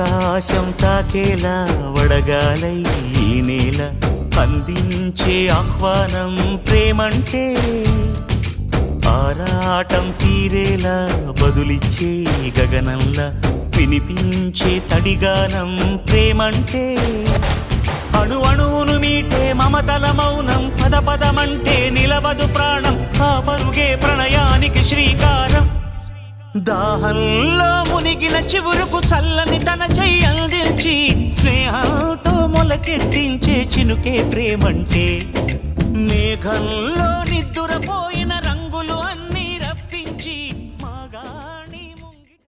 ఆకాశం తాకేలా వడగాలై ఈ నేల అందించే ఆహ్వానం ప్రేమంటే ఆరాటం తీరేలా బదులిచ్చే గగనంలా వినిపించే తడిగానం ప్రేమంటే అణు అణువును మీటే మమతల మౌనం పద పదమంటే నిలవదు ప్రాణం ఆ పరుగే ప్రణయానికి శ్రీకారం దాహంలో మునిగిన చివురుకు చల్లని తన చెయ్యి అందించి స్నేహంతో మొలకెత్తించే చినుకే ప్రేమంటే మేఘంలో నిద్దురపోయిన రంగులు